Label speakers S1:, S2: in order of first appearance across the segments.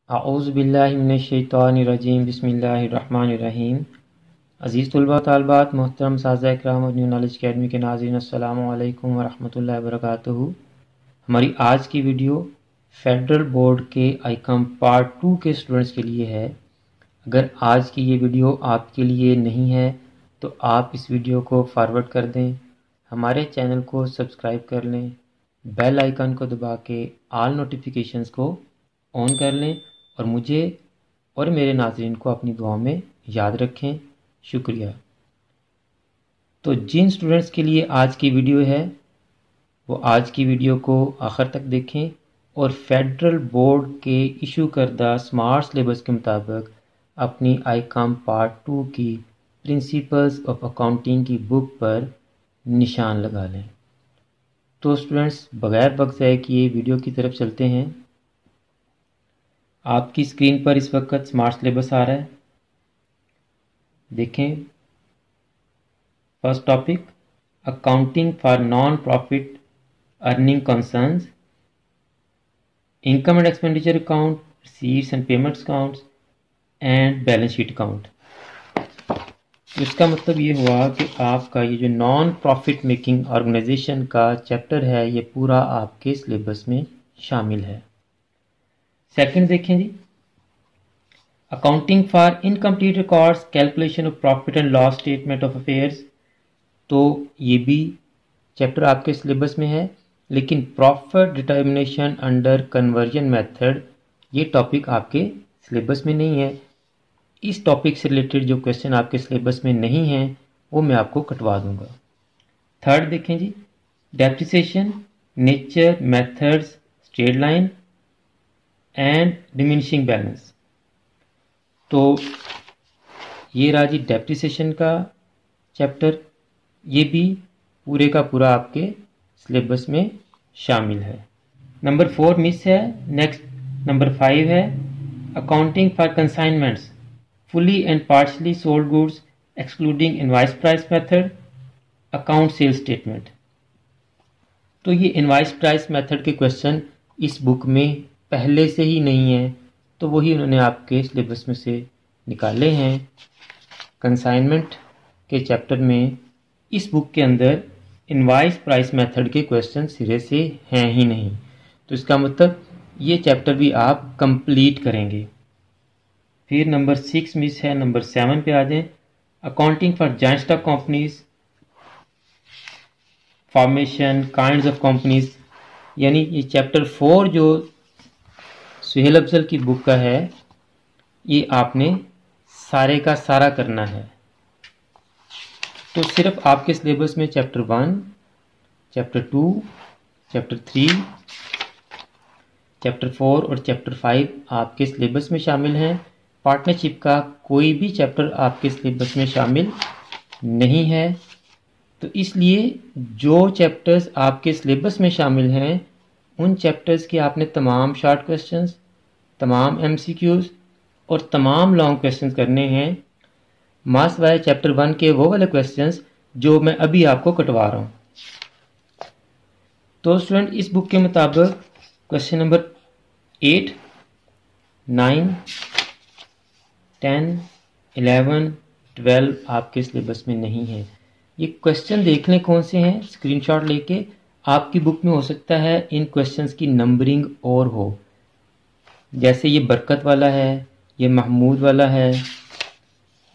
S1: اعوذ باللہ من الشیطان الرجیم بسم اللہ الرحمن الرحیم۔ عزیز طلباء طالبات، محترم اساتذہ اکرام اور نیو نالج اکیڈمی کے ناظرین، السلام علیکم ورحمۃ اللہ وبرکاتہ۔ ہماری آج کی ویڈیو فیڈرل بورڈ کے آئی-کام پارٹ 2 کے اسٹوڈنٹس کے لیے ہے۔ اگر آج کی یہ ویڈیو آپ کے لیے نہیں ہے تو آپ اس ویڈیو کو فارورڈ کر دیں، ہمارے چینل کو سبسکرائب کر لیں، بیل آئیکن کو دبا کے آل نوٹیفیکیشنز کو آن کر لیں اور مجھے اور میرے ناظرین کو اپنی دعاؤں میں یاد رکھیں۔ شکریہ۔ تو جن اسٹوڈنٹس کے لیے آج کی ویڈیو ہے وہ آج کی ویڈیو کو آخر تک دیکھیں اور فیڈرل بورڈ کے ایشو کردہ اسمارٹ سلیبس کے مطابق اپنی آئی-کام پارٹ 2 کی پرنسپلز آف اکاؤنٹنگ کی بک پر نشان لگا لیں۔ تو اسٹوڈنٹس، بغیر وقت ضائع کیے ویڈیو کی طرف چلتے ہیں۔ آپ کی اسکرین پر اس وقت اسمارٹ سلیبس آ رہا ہے، دیکھیں۔ First topic, accounting for non profit earning concerns, income and expenditure account, receipts and payments accounts and balance sheet account. اس کا مطلب یہ ہوا کہ آپ کا یہ جو نان پروفٹ میکنگ آرگنائزیشن کا چیپٹر ہے یہ پورا آپ کے سلیبس میں شامل ہے۔ سیکنڈ دیکھیں جی، accounting for incomplete records, calculation of profit and loss statement of affairs. تو یہ بھی چیپٹر آپ کے سلیبس میں ہے، لیکن profit determination under conversion method یہ ٹاپک آپ کے سلیبس میں نہیں ہے۔ اس ٹاپک سے ریلیٹڈ جو کویشچن آپ کے سلیبس میں نہیں ہیں وہ میں آپ کو کٹوا دوں گا۔ تھرڈ دیکھیں جی، depreciation, nature, methods, straight line and diminishing balance. تو یہ رہا جی ڈیپریسیشن کا چیپٹر، یہ بھی پورے کا پورا آپ کے سلیبس میں شامل ہے۔ نمبر 4 مس ہے، نیکسٹ نمبر 5 ہے accounting for consignments, fully and partially sold goods excluding invoice price method, account sale statement. تو یہ انوائس پرائس میتھڈ کے کویشچن اس بک میں پہلے سے ہی نہیں ہیں، تو وہی انہوں نے آپ کے سلیبس میں سے نکالے ہیں۔ کنسائنمنٹ کے چیپٹر میں اس بک کے اندر انوائس پرائس میتھڈ کے کویشچن سرے سے ہیں ہی نہیں، تو اس کا مطلب یہ چیپٹر بھی آپ کمپلیٹ کریں گے۔ پھر نمبر 6 مس ہے، نمبر 7 پہ آ جائیں، accounting for joint stock companies, formation, kinds of companies. یعنی یہ چیپٹر 4 جو سہیل افضل کی بک کا ہے یہ آپ نے سارے کا سارا کرنا ہے۔ تو صرف آپ کے سلیبس میں چیپٹر 1، چیپٹر 2، چیپٹر 3، چیپٹر 4 اور چیپٹر 5 آپ کے سلیبس میں شامل ہیں۔ پارٹنرشپ کا کوئی بھی چیپٹر آپ کے سلیبس میں شامل نہیں ہے، تو اس لیے جو چیپٹرز آپ کے سلیبس میں شامل ہیں ان چیپٹرز کے آپ نے تمام شارٹ کویشچنز، تمام ایم سی کیوز اور تمام لانگ کویشچنز کرنے ہیں، ماں سوائے چیپٹر 1 کے وہ والے کویشچنز جو میں ابھی آپ کو کٹوا رہا ہوں۔ تو اسٹوڈنٹ، اس بک کے مطابق کویشچن نمبر 8، 9، 10، 11، 12 آپ کے سلیبس میں نہیں ہے۔ یہ کویشچن دیکھ لیں کون سے ہیں، اسکرین شاٹ لے کے۔ آپ کی بک میں ہو سکتا ہے ان کویشچنز کی نمبرنگ اور ہو، جیسے یہ برکت والا ہے، یہ محمود والا ہے،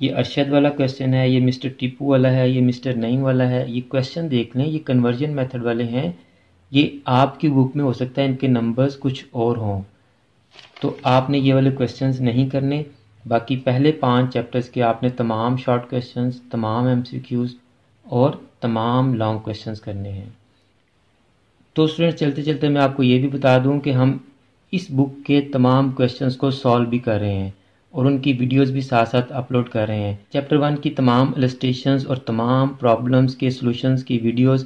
S1: یہ ارشد والا کویشچن ہے، یہ مسٹر ٹیپو والا ہے، یہ مسٹر نعیم والا ہے۔ یہ کویشچن دیکھ لیں، یہ کنورژن میتھڈ والے ہیں، یہ آپ کی بک میں ہو سکتا ہے ان کے نمبرز کچھ اور ہوں، تو آپ نے یہ والے کویشچنز نہیں کرنے۔ باقی پہلے 5 چیپٹرز کے آپ نے تمام شارٹ کویشچنز، تمام ایم سی کیوز اور تمام لانگ کویشچنز کرنے ہیں۔ تو اسٹوڈنٹ، چلتے چلتے میں آپ کو یہ بھی بتا دوں کہ ہم اس بک کے تمام کویشچنز کو سالو بھی کر رہے ہیں اور ان کی ویڈیوز بھی ساتھ ساتھ اپلوڈ کر رہے ہیں۔ چیپٹر 1 کی تمام السٹریشنز اور تمام پرابلمز کے سلوشنز کی ویڈیوز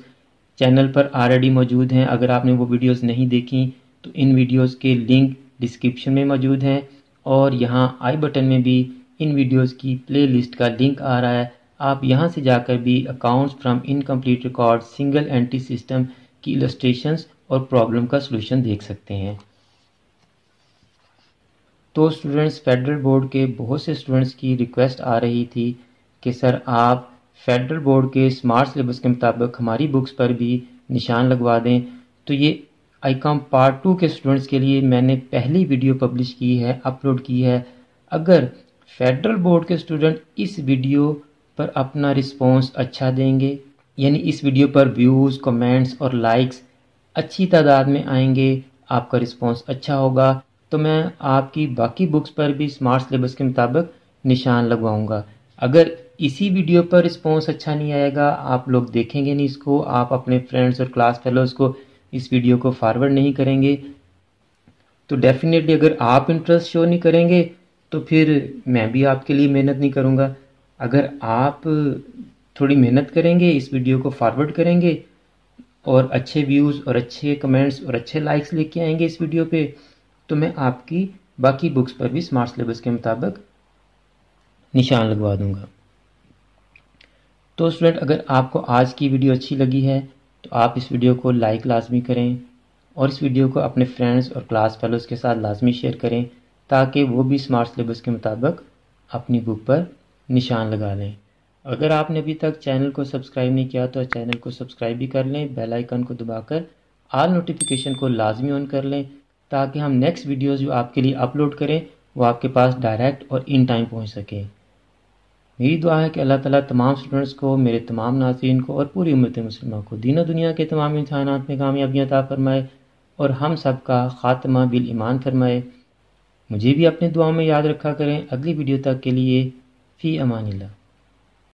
S1: چینل پر آلریڈی موجود ہیں۔ اگر آپ نے وہ ویڈیوز نہیں دیکھیں تو ان ویڈیوز کے لنک ڈسکرپشن میں موجود ہیں، اور یہاں آئی بٹن میں بھی ان ویڈیوز کی پلے لسٹ کا لنک آ رہا ہے، آپ یہاں سے جا کر بھی accounts from incomplete record single entry system کی السٹریشنز اور پرابلم کا سلوشن دیکھ سکتے ہیں۔ تو اسٹوڈنٹس فیڈرل بورڈ کے بہت سے اسٹوڈنٹس کی ریکویسٹ آ رہی تھی کہ سر آپ فیڈرل بورڈ کے اسمارٹ سلیبس کے مطابق ہماری بکس پر بھی نشان لگوا دیں. تو یہ آئی پارٹ 2 کے اسٹوڈنٹس کے لیے میں نے پہلی ویڈیو پبلش کی ہے، اپلوڈ کی ہے. اگر فیڈرل بورڈ کے اسٹوڈنٹ اس ویڈیو پر اپنا رسپانس اچھا دیں گے، یعنی اس ویڈیو پر ویوز، کمنٹس اور لائکس اچھی تعداد میں آئیں گے، آپ کا رسپانس اچھا ہوگا، تو میں آپ کی باقی بکس پر بھی اسمارٹ سلیبس کے مطابق نشان لگواؤں گا. اگر اسی ویڈیو پر رسپانس اچھا نہیں آئے گا، آپ لوگ دیکھیں گے نہیں اس کو، آپ اپنے فرینڈس اور کلاس فیلوز کو اس ویڈیو کو فارورڈ نہیں کریں گے، تو ڈیفینیٹلی اگر آپ انٹرسٹ شو نہیں کریں گے تو پھر میں بھی آپ کے لیے محنت نہیں کروں گا. اگر آپ تھوڑی محنت کریں گے، اس ویڈیو کو فارورڈ کریں گے اور اچھے ویوز اور اچھے کمنٹس اور اچھے لائکس لے کے آئیں گے اس ویڈیو پہ، تو میں آپ کی باقی بکس پر بھی اسمارٹ سلیبس کے مطابق نشان لگوا دوں گا. تو اسٹوڈنٹ، اگر آپ کو آج کی ویڈیو اچھی لگی ہے تو آپ اس ویڈیو کو لائک لازمی کریں اور اس ویڈیو کو اپنے فرینڈز اور کلاس فیلوز کے ساتھ لازمی شیئر کریں تاکہ وہ بھی اسمارٹ سلیبس کے مطابق اپنی بک پر نشان لگا لیں. اگر آپ نے ابھی تک چینل کو سبسکرائب نہیں کیا تو چینل کو سبسکرائب بھی کر لیں، بیل آئیکن کو دبا کر آل نوٹیفیکیشن کو لازمی آن کر لیں تاکہ ہم نیکسٹ ویڈیوز جو آپ کے لیے اپلوڈ کریں وہ آپ کے پاس ڈائریکٹ اور ان ٹائم پہنچ سکیں. میری دعا ہے کہ اللہ تعالیٰ تمام اسٹوڈنٹس کو، میرے تمام ناظرین کو اور پوری امت مسلمہ کو دین و دنیا کے تمام امتحانات میں کامیابیاں عطا فرمائے اور ہم سب کا خاتمہ بالایمان فرمائے. مجھے بھی اپنے دعاؤں میں یاد رکھا کریں. اگلی ویڈیو تک کے لیے فی امان اللہ.